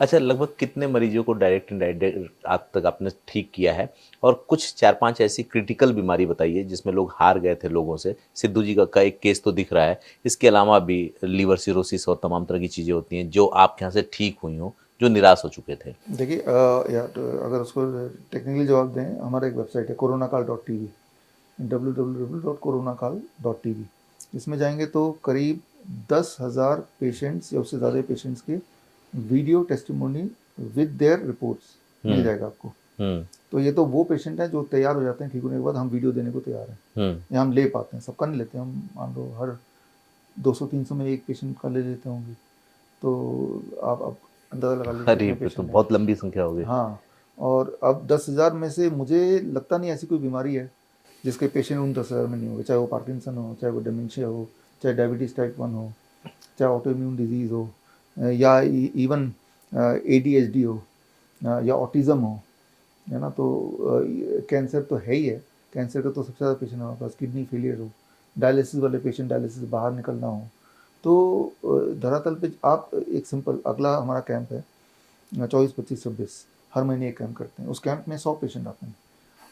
अच्छा, लगभग कितने मरीजों को डायरेक्ट इनडायरेक्ट आज तक आपने ठीक किया है? और कुछ 4-5 ऐसी क्रिटिकल बीमारी बताइए जिसमें लोग हार गए थे लोगों से। सिद्धू जी का एक केस तो दिख रहा है, इसके अलावा भी लीवर सिरोसिस और तमाम तरह की चीज़ें होती हैं जो आपके यहाँ से ठीक हुई हों, जो निराश हो चुके थे। देखिए यार अगर उसको टेक्निकली जवाब दें, हमारा एक वेबसाइट है कोरोनाकाल.tv, www.coronakal.tv। इसमें जाएंगे तो करीब 10,000 पेशेंट्स या उससे ज़्यादा पेशेंट्स के video testimony with their reports मिल हुँ, जाएगा आपको। हुँ, तो ये तो वो पेशेंट हैं जो तैयार हो जाते हैं ठीक होने के बाद, हम वीडियो देने को तैयार हैं हुँ। या हम ले पाते हैं, सबका नहीं लेते हम, मान लो हर 200-300 में एक पेशेंट का ले लेते होंगे। तो आप अंदाज़ा लगा लीजिए अरे! कितने फिर तो पेशेंट हैं। बहुत लंबी संख्या हो गई। हाँ, और अब 10,000 में से मुझे लगता नहीं ऐसी कोई बीमारी है जिसके पेशेंट उन 10,000 में नहीं होंगे, चाहे वो पार्किंसन हो, चाहे वो डिमेंशिया हो, चाहे डायबिटीज़ टाइप 1 हो, चाहे ऑटो इम्यून डिजीज़ हो, या इवन ADHD हो, या ऑटिज़म हो, है ना। तो कैंसर तो है ही है, कैंसर का तो सबसे ज़्यादा पेशेंट हमारे पास, किडनी फेलियर हो, डायलिसिस वाले पेशेंट, डायलिसिस बाहर निकलना हो। तो धरातल पे आप एक सिंपल अगला हमारा कैंप है 24, 25, 26, हर महीने एक कैंप करते हैं। उस कैंप में 100 पेशेंट आते हैं।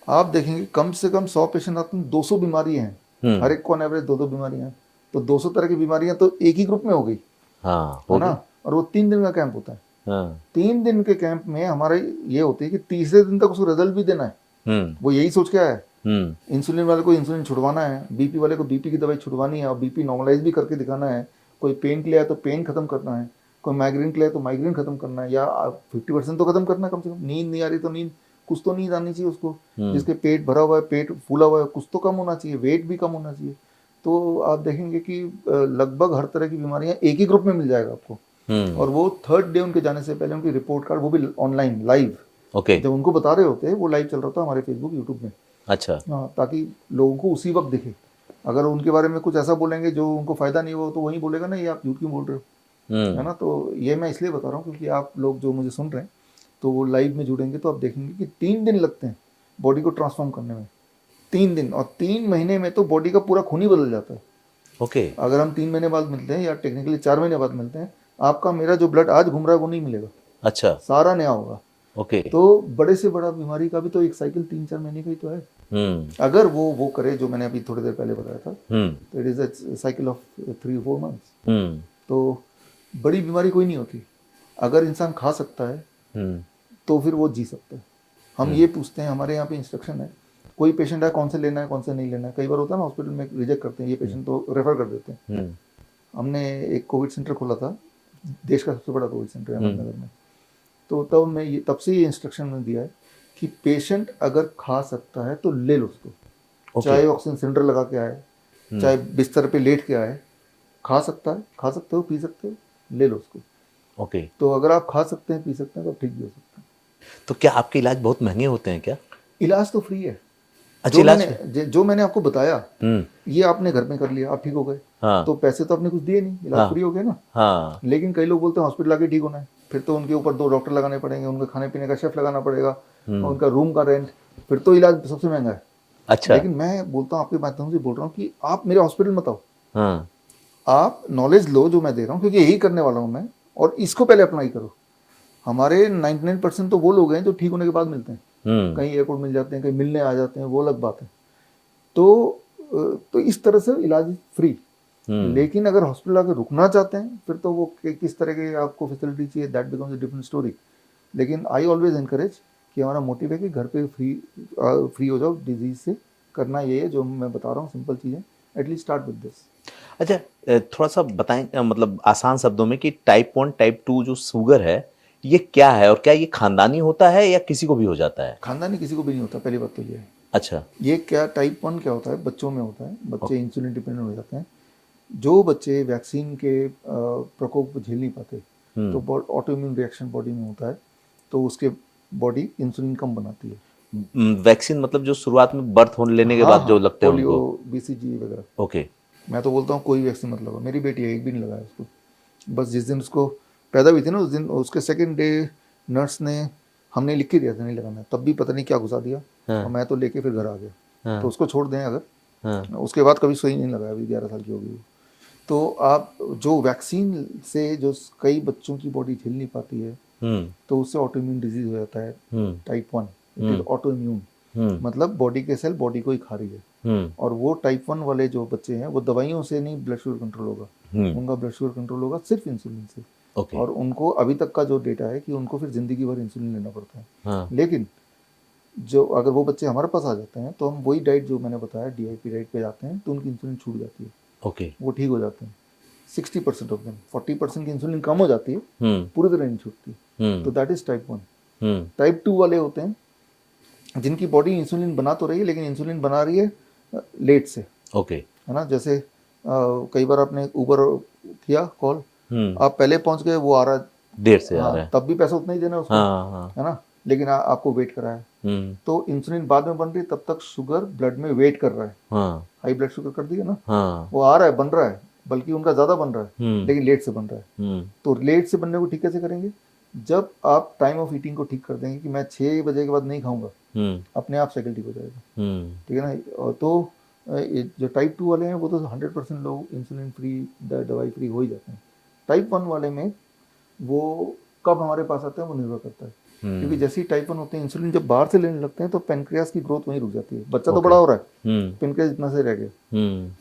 आप देखेंगे कम से कम 100 पेशेंट आते हैं, 200 बीमारियां हैं, हर हुँ, एक को ऑन एवरेज 2-2 बीमारियां हैं। तो 200 तरह की बीमारियां तो एक ही ग्रुप में हो गई, हाँ, है ना। होगी। और वो 3 दिन का कैंप होता है। हाँ, 3 दिन के कैंप में हमारा ये होती है कि तीसरे दिन तक उसको रिजल्ट भी देना है। हुँ, वो यही सोच के आया है, हुँ, इंसुलिन वाले को इंसुलिन छुड़वाना है, बीपी वाले को बीपी की दवाई छुड़वानी है और बीपी नॉर्मलाइज भी करके दिखाना है। कोई पेन के लिए आया तो पेन खत्म करना है, कोई माइग्रेन के लिए आया तो माइग्रेन खत्म करना है, या 50% तो खत्म करना है कम से कम। नींद नहीं आ रही तो नींद, कुछ तो नींद आनी चाहिए उसको। हुँ, जिसके पेट भरा हुआ है, पेट फूला हुआ है, कुछ तो कम होना चाहिए, वेट भी कम होना चाहिए। तो आप देखेंगे कि लगभग हर तरह की बीमारियां एक ही ग्रुप में मिल जाएगा आपको। हुँ, और वो थर्ड डे उनके जाने से पहले उनकी रिपोर्ट कार्ड, वो भी ऑनलाइन लाइव, ओके, जब उनको बता रहे होते हैं वो लाइव चल रहा था हमारे फेसबुक यूट्यूब में। अच्छा। हाँ, ताकि लोगों को उसी वक्त दिखे। अगर उनके बारे में कुछ ऐसा बोलेंगे जो उनको फ़ायदा नहीं हो तो वही बोलेगा ना, ये आप झूठ क्यों बोल रहे हो, है हुँ, ना। तो ये मैं इसलिए बता रहा हूँ क्योंकि आप लोग जो मुझे सुन रहे हैं तो वो लाइव में जुड़ेंगे तो आप देखेंगे कि 3 दिन लगते हैं बॉडी को ट्रांसफॉर्म करने में। 3 दिन, और 3 महीने में तो बॉडी का पूरा खून ही बदल जाता है। ओके, अगर हम 3 महीने बाद मिलते हैं या टेक्निकली 4 महीने बाद मिलते हैं, आपका मेरा जो ब्लड आज घूम रहा है वो नहीं मिलेगा, अच्छा, सारा नया होगा। ओके, तो बड़े से बड़ा बीमारी का भी तो एक साइकिल 3-4 महीने का ही तो है। हुँ, अगर वो करे जो मैंने अभी थोड़ी देर पहले बताया था, हुँ, तो it is a cycle of 3-4 months. हुँ, तो बड़ी बीमारी कोई नहीं होती, अगर इंसान खा सकता है हुँ, तो फिर वो जी सकता है। हम हुँ, ये पूछते हैं, हमारे यहाँ पे इंस्ट्रक्शन है, कोई पेशेंट है कौन से लेना है कौन से नहीं लेना है। कई बार होता है ना हॉस्पिटल में रिजेक्ट करते हैं, ये हुँ, पेशेंट तो रेफर कर देते हैं। हुँ, हमने एक कोविड सेंटर खोला था, देश का सबसे बड़ा कोविड सेंटर है हुँ, अहमदनगर में। तो तब से ये इंस्ट्रक्शन मैंने दिया है कि पेशेंट अगर खा सकता है तो ले लो उसको, ओके, चाहे ऑक्सीजन सिलेंडर लगा के आए, हुँ, चाहे बिस्तर पे लेट के आए, खा सकता है, खा सकते हो, पी सकते हो, ले लो उसको। ओके। तो अगर आप खा सकते हैं, पी सकते हैं तो ठीक भी हो सकता है। तो क्या आपके इलाज बहुत महँगे होते हैं क्या? इलाज तो फ्री है। अच्छा, इलाज भी? जो मैंने आपको बताया, हुँ, ये आपने घर में कर लिया, आप ठीक हो गए, हाँ, तो पैसे तो आपने कुछ दिए नहीं, इलाज हाँ, फ्री हो गया ना। हाँ, लेकिन कई लोग बोलते हैं हॉस्पिटल आके ठीक होना है, फिर तो उनके ऊपर 2 डॉक्टर लगाने पड़ेंगे, उनके खाने पीने का शेफ लगाना पड़ेगा, और हुँ, उनका रूम का रेंट, फिर तो इलाज सबसे महंगा है। अच्छा, लेकिन मैं बोलता हूँ, आपके माध्यम से बोल रहा हूँ कि आप मेरे हॉस्पिटल मत आओ, हाँ, आप नॉलेज लो जो मैं दे रहा हूँ, क्योंकि यही करने वाला हूँ मैं, और इसको पहले अप्लाई करो। हमारे 99% तो वो लोग हैं जो ठीक होने के बाद मिलते हैं, हुँ, कहीं एयरपोर्ट मिल जाते हैं, कहीं मिलने आ जाते हैं, वो अलग बात है। तो तो इस तरह से इलाज फ्री। हुँ। लेकिन अगर हॉस्पिटल आकर रुकना चाहते हैं फिर तो वो किस तरह की आपको फैसिलिटी चाहिए, that becomes a different story. लेकिन आई ऑलवेज एनकरेज कि हमारा मोटिव है कि घर पे फ्री हो जाओ डिजीज से। करना ये है जो मैं बता रहा हूँ, सिंपल चीज़ें, एटलीस्ट स्टार्ट विद दिस। अच्छा, थोड़ा-सा बताएँ, मतलब आसान शब्दों में कि टाइप 1, टाइप 2 जो शुगर है, ये क्या है और क्या ये खानदानी होता है या किसी को भी हो जाता है? खानदानी किसी को भी नहीं होता, पहली बात तो ये है। अच्छा, ये क्या टाइप 1 क्या होता है, बच्चों में होता है, ओ बच्चे इंसुलिन डिपेंडेंट हो जाते हैं। जो बच्चे वैक्सीन के प्रकोप को झेल नहीं पाते, हुँ, तो ऑटो इम्यून रिएक्शन बॉडी में होता है, तो उसके बॉडी इंसुलिन कम बनाती है। वैक्सीन मतलब जो शुरुआत में बर्थ होने लेने के हाँ बाद हाँ, जो लगते हैं पोलियो, उनको? BCG वगैरह। ओके, मैं तो बोलता हूँ कोई वैक्सीन मत लगाओ, मेरी बेटी है, एक भी नहीं लगाया उसको। बस जिस दिन उसको पैदा हुई थी ना, उस दिन उसके सेकंड डे नर्स ने, हमने लिख के दिया था नहीं लगाना, तब भी पता नहीं क्या घुसा दिया, और हाँ, मैं तो लेके फिर घर आ गया। तो हाँ, उसको छोड़ दें अगर, हाँ, उसके बाद कभी सुई नहीं लगाया, अभी 11 साल की हो गई वो। तो आप जो वैक्सीन से जो कई बच्चों की बॉडी झेल नहीं पाती है, तो उससे ऑटो इम्यून डिजीज हो जाता है type 1। It is auto immune, मतलब बॉडी के सेल बॉडी को ही खा रही है। और वो टाइप 1 वाले जो बच्चे हैं वो दवाइयों से नहीं ब्लड शुगर कंट्रोल होगा, उनका ब्लड शुगर कंट्रोल होगा सिर्फ इंसुलिन से। और उनको अभी तक का जो डेटा है कि उनको फिर जिंदगी भर इंसुलिन लेना पड़ता है। लेकिन जो अगर वो बच्चे हमारे पास आ जाते हैं तो हम वही डाइट जो मैंने बताया डीआईपी डाइट पे जाते हैं तो उनकी इंसुलिन छूट जाती है, वो ठीक हो जाते हैं 60% ऑफ देम। 40% की इंसुलिन कम हो जाती है, पूरी तरह नहीं छूटती। तो दैट इज टाइप 1। टाइप 2 वाले होते हैं जिनकी बॉडी इंसुलिन बना तो रही है लेकिन इंसुलिन बना रही है लेट से, है ना। जैसे कई बार आपने उबर किया कॉल, आप पहले पहुंच गए, वो आ रहा देर से आ रहा है, तब भी पैसा उतना ही देना उसको, है ना, लेकिन आपको वेट करा है। तो इंसुलिन बाद में बन रही, तब तक शुगर ब्लड में वेट कर रहा है, हाई ब्लड शुगर कर दिया ना, वो आ रहा है, बन रहा है, बल्कि उनका ज्यादा बन रहा है लेकिन लेट से बन रहा है। तो लेट से बनने को ठीक कैसे करेंगे? जब आप टाइम ऑफ ईटिंग को ठीक कर देंगे कि मैं 6 बजे के बाद नहीं खाऊंगा, अपने आप साइकिल ठीक हो जाएगा, ठीक है ना। तो जो टाइप 2 वाले हैं वो तो 100% लोग इंसुलिन फ्री, दवाई फ्री हो ही जाते हैं। टाइप 1 वाले में वो कब हमारे पास आते हैं वो निर्भर करता है, क्योंकि जैसे ही टाइप 1 होते हैं इंसुलिन जब बाहर से लेने लगते हैं तो पेनक्रियास की ग्रोथ वहीं रुक जाती है। बच्चा तो बड़ा हो रहा है, पेनक्रियास इतना से रह गया।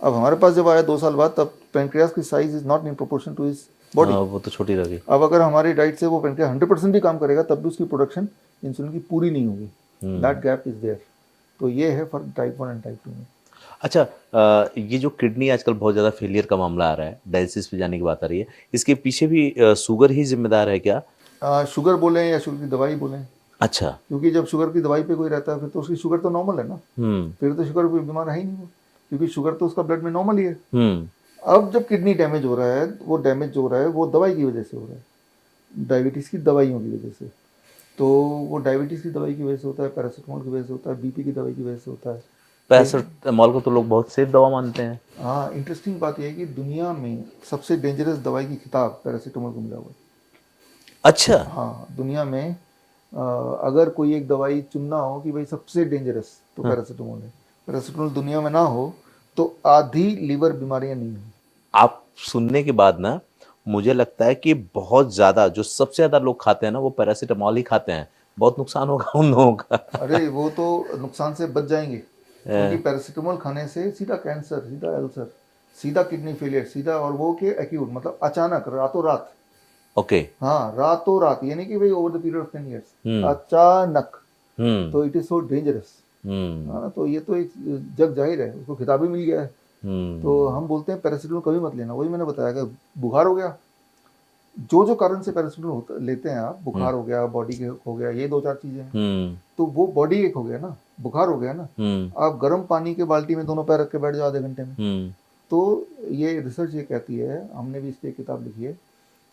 अब हमारे पास जब आया 2 साल बाद, तब पेनक्रियास की size is not in proportion to his body, वो तो छोटी रह गई। अब अगर हमारी डाइट से वो पेनक्रियास 100% भी काम करेगा तब भी उसकी प्रोडक्शन इंसुलिन की पूरी नहीं होगी, दैट गैप इज देयर। तो ये है फर्क टाइप 1 एंड टाइप 2 में। अच्छा, ये जो किडनी आजकल बहुत ज़्यादा फेलियर का मामला आ रहा है, डायलिसिस पे जाने की बात आ रही है, इसके पीछे भी शुगर ही जिम्मेदार है क्या? शुगर बोलें या शुगर की दवाई बोलें, अच्छा, क्योंकि जब शुगर की दवाई पे कोई रहता है फिर तो उसकी शुगर तो नॉर्मल है ना, फिर तो शुगर कोई बीमार है ही नहीं वो, क्योंकि शुगर तो उसका ब्लड में नॉर्मल ही है। अब जब किडनी डैमेज हो रहा है, वो डैमेज जो हो रहा है वो दवाई की वजह से हो रहा है, डायबिटीज़ की दवाइयों की वजह से। तो वो डायबिटीज़ की दवाई की वजह से होता है, पैरासीटामोल की वजह से होता है, बीपी की दवाई की वजह से होता है। पैरासीटामोल को तो लोग बहुत सेफ दवा मानते हैं। हाँ, इंटरेस्टिंग बात यह है कि दुनिया में सबसे डेंजरस दवाई की खिताब पैरासीटामोल को मिला हुआ है। अच्छा, हाँ, दुनिया में अगर कोई एक दवाई चुनना हो कि भाई सबसे डेंजरस, तो पैरासीटामोल है। पैरासीटामोल दुनिया में ना हो तो आधी लीवर बीमारियां नहीं हो। आप सुनने के बाद ना मुझे लगता है कि बहुत ज़्यादा जो सबसे ज़्यादा लोग खाते हैं ना वो पैरासीटामोल ही खाते हैं, बहुत नुकसान होगा उन लोगों का। अरे वो तो नुकसान से बच जाएंगे, क्योंकि पैरासीटामोल खाने से सीधा कैंसर, सीधा अल्सर, सीधा किडनी फेलियर, सीधा, और वो के एक्यूट, मतलब अचानक, रातों रात। ओके। हाँ, रातों रात, यानी कि भाई over the period of 10 years, अचानक। तो इट इज सो डेंजरस। हाँ, तो ये तो एक जग जाहिर है, उसको खिताब भी मिल गया है। तो हम बोलते हैं पैरासीटामोल कभी मत लेना। वही मैंने बताया कि बुखार हो गया, जो कारण से पैरासीटामोल लेते हैं आप, बुखार हो गया, बॉडी के हो गया, ये 2-4 चीजें हैं, तो वो बॉडी एक हो गया ना, बुखार हो गया ना, आप गर्म पानी के बाल्टी में दोनों पैर रख के बैठ जाओ आधे घंटे में। तो ये रिसर्च ये कहती है, हमने भी इस पर किताब लिखी है,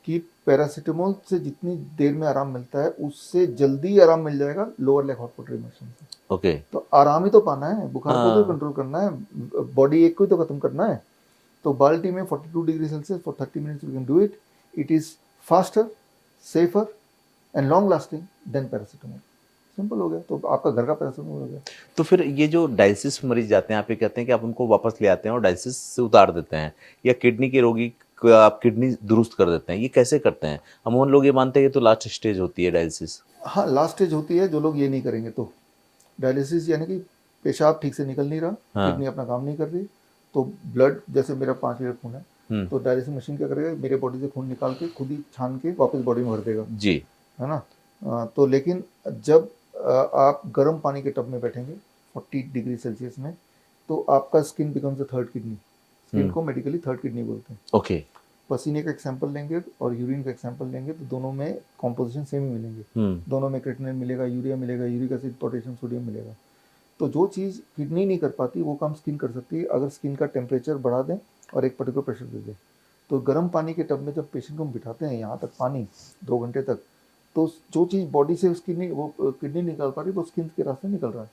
कि पैरासीटामोल से जितनी देर में आराम मिलता है उससे जल्दी आराम मिल जाएगा lower leg hot water immersion से। ओके। तो आराम ही तो पाना है, बुखार को तो कंट्रोल करना है, बॉडी एक को ही तो खत्म करना है। तो बाल्टी में 42 degree Celsius for 30 minutes you can do it. It is faster, safer and long lasting than paracetamol. Simple हो गया, तो आपका घर का पैरासीटामोल हो गया। तो फिर ये जो डायलिसिस मरीज जाते हैं, आप ये कहते हैं कि आप उनको वापस ले आते हैं और डायलिसिस से उतार देते हैं, या किडनी के रोगी को आप किडनी दुरुस्त कर देते हैं, ये कैसे करते हैं? अमूमन लोग ये मानते हैं कि तो लास्ट स्टेज होती है डायलिसिस। हाँ, लास्ट स्टेज होती है। जो लोग ये नहीं करेंगे तो डायलिसिस, यानी कि पेशाब ठीक से निकल नहीं रहा, किडनी अपना काम नहीं कर रही, तो ब्लड, जैसे मेरा 5 लीटर खून है, तो डायलिसिस मशीन क्या करेगा, मेरे बॉडी से खून निकाल के खुद ही छान के वापस बॉडी में भर देगा जी, है ना। तो लेकिन जब आप गर्म पानी के टब में बैठेंगे 40 डिग्री सेल्सियस में, तो आपका skin becomes a third kidney. Skin को मेडिकली थर्ड किडनी बोलते हैं। ओके। पसीने का एक सैंपल लेंगे और यूरिन का एक सैंपल लेंगे, तो दोनों में कॉम्पोजिशन सेम ही मिलेंगे। दोनों में क्रेटिनिन मिलेगा, यूरिया मिलेगा, यूरिक एसिड, पोटेशियम, सोडियम मिलेगा। तो जो चीज़ किडनी नहीं कर पाती वो काम स्किन कर सकती है, अगर स्किन का टेम्परेचर बढ़ा दें और एक पर्टिकुलर प्रेशर दे दें। तो गर्म पानी के टब में जब पेशेंट को हम बिठाते हैं यहाँ तक पानी 2 घंटे तक, तो जो चीज़ बॉडी से उसकी नहीं, वो किडनी निकाल पा रही, वो स्किन के रास्ते निकल रहा है।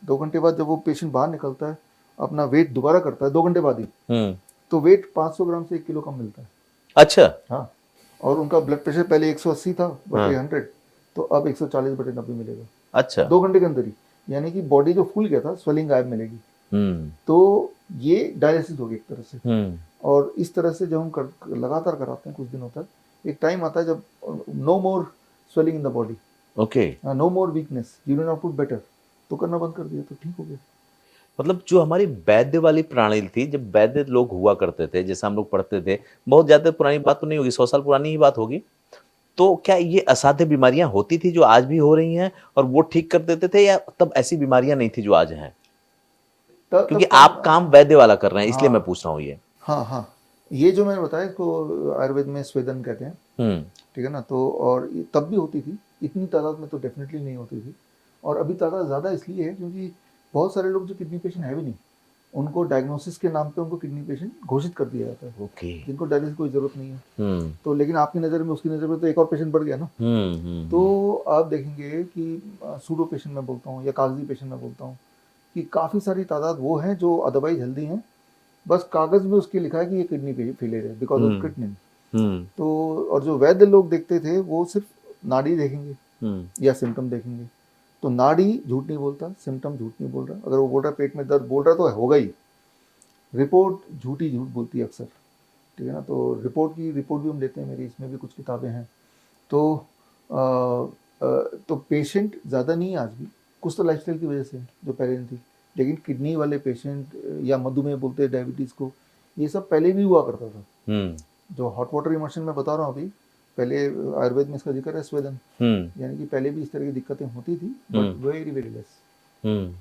2 घंटे बाद जब वो पेशेंट बाहर निकलता है, अपना वेट दोबारा करता है 2 घंटे बाद ही, तो वेट 500 ग्राम से 1 किलो कम मिलता है। अच्छा। हाँ, और उनका ब्लड प्रेशर पहले 180 था बटे 100, तो अब 140 बटे 90 मिलेगा। अच्छा, 2 घंटे के अंदर ही, यानी कि बॉडी जो फूल गया था, स्वेलिंग गायब मिलेगी। तो ये डायलिसिस होगी एक तरह से। और इस तरह से जब हम लगातार कराते हैं कुछ दिनों तक, एक टाइम आता है जब no more swelling in the body, okay. No more weakness, urine output better, तो करना बंद कर दिया तो ठीक हो गया। मतलब जो हमारी वैद्य वाली प्रणाली थी, जब वैद्य लोग हुआ करते थे, जैसे हम लोग पढ़ते थे, बहुत ज़्यादा पुरानी बात तो नहीं होगी, 100 साल पुरानी ही बात होगी, तो क्या ये असाध्य बीमारियाँ होती थी जो आज भी हो रही हैं और वो ठीक कर देते थे, या तब ऐसी बीमारियाँ नहीं थी जो आज हैं? क्योंकि तब आप काम वैद्य वाला कर रहे हैं, इसलिए मैं हाँ पूछ रहा हूँ ये। हाँ हाँ, ये जो मैंने बताया इसको आयुर्वेद में स्वेदन कहते हैं, हुँ, ठीक है ना। तो और तब भी होती थी, इतनी तादाद में तो डेफिनेटली नहीं होती थी। और अभी तादाद ज़्यादा इसलिए है क्योंकि बहुत सारे लोग जो किडनी पेशेंट है भी नहीं, उनको डायग्नोसिस के नाम पे उनको किडनी पेशेंट घोषित कर दिया जाता है, ओके। जिनको डायलिसिस की कोई ज़रूरत नहीं है। हुँ, तो लेकिन आपकी नज़र में, उसकी नज़र में तो एक और पेशेंट बढ़ गया ना। हुँ, हुँ, तो आप देखेंगे कि सूडो पेशेंट मैं बोलता हूँ या कागजी पेशेंट मैं बोलता हूँ, कि काफ़ी सारी तादाद वो हैं जो अदरवाइज हेल्दी हैं, बस कागज़ में उसके लिखा है कि ये किडनी फेलियर है बिकॉज ऑफ हुँ, क्रिएटिनिन। हुँ, तो और जो वैद्य लोग देखते थे वो सिर्फ नाड़ी देखेंगे हुँ, या सिम्टम देखेंगे। तो नाड़ी झूठ नहीं बोलता, सिम्टम झूठ नहीं बोल रहा, अगर वो बोल रहा है पेट में दर्द बोल रहा है तो होगा ही। रिपोर्ट झूठी झूठ बोलती है अक्सर, ठीक है ना। तो रिपोर्ट भी हम लेते हैं, मेरी इसमें भी कुछ किताबें हैं। तो तो पेशेंट ज़्यादा नहीं है आज भी, कुछ तो लाइफस्टाइल की वजह से है, जो पहले नहीं थी। लेकिन किडनी वाले पेशेंट या मधुमेह बोलते हैं डायबिटीज़ को, ये सब पहले भी हुआ करता था। हुँ, जो हॉट वाटर इमर्शन मैं बता रहा हूँ अभी, पहले आयुर्वेद में इसका जिक्र है स्वेदन, हुँ, यानी कि पहले भी इस तरह की दिक्कतें होती थी, but very very less. Hmm.